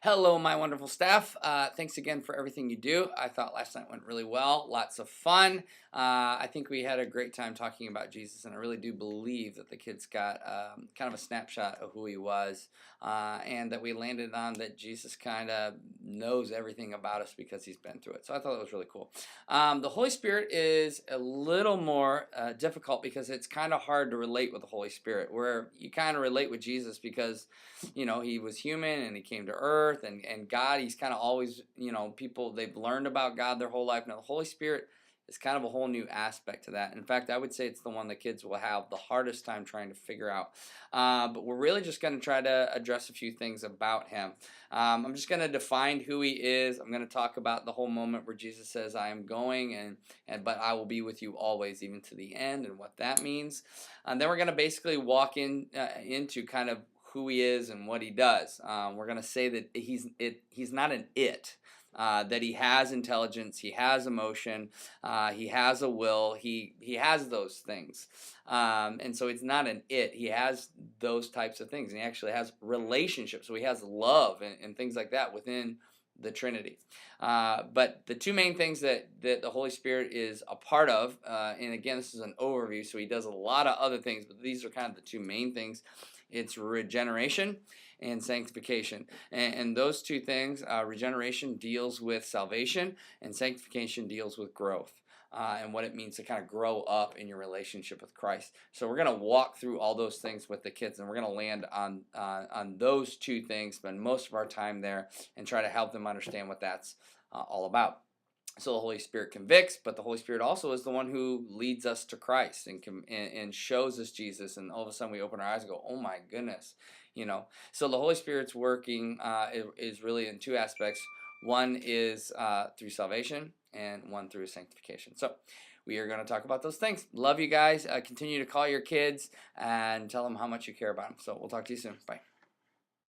Hello, my wonderful staff. Thanks again for everything you do. I thought last night went really well. Lots of fun. I think we had a great time talking about Jesus, and I really do believe that the kids got kind of a snapshot of who he was, and that we landed on that Jesus kind of knows everything about us because he's been through it. So I thought that was really cool. The Holy Spirit is a little more difficult because it's kind of hard to relate with the Holy Spirit, where you kind of relate with Jesus because he was human and he came to earth, and God, he's kind of always, people, they've learned about God their whole life. Now the Holy Spirit is kind of a whole new aspect to that. In fact, I would say it's the one that kids will have the hardest time trying to figure out. But we're really just going to try to address a few things about him. I'm just going to define who he is. I'm going to talk about the whole moment where Jesus says, I am going, and but I will be with you always, even to the end, and what that means. And then we're going to basically walk into kind of who he is and what he does. We're going to say that he's not an it. That he has intelligence, he has emotion, he has a will, he has those things, and so it's not an it. He has those types of things, and he actually has relationships. So he has love and things like that within the Trinity. But the two main things that the Holy Spirit is a part of, and again, this is an overview, so he does a lot of other things, but these are kind of the two main things. It's regeneration and sanctification. And those two things, regeneration deals with salvation, and sanctification deals with growth. And what it means to kind of grow up in your relationship with Christ. So we're going to walk through all those things with the kids, and we're going to land on those two things, spend most of our time there, and try to help them understand what that's all about. So the Holy Spirit convicts, but the Holy Spirit also is the one who leads us to Christ and shows us Jesus, and all of a sudden we open our eyes and go, oh my goodness, So the Holy Spirit's working is really in two aspects. One is through salvation, and one through sanctification. So we are going to talk about those things. Love you guys. Continue to call your kids and tell them how much you care about them. So we'll talk to you soon. Bye.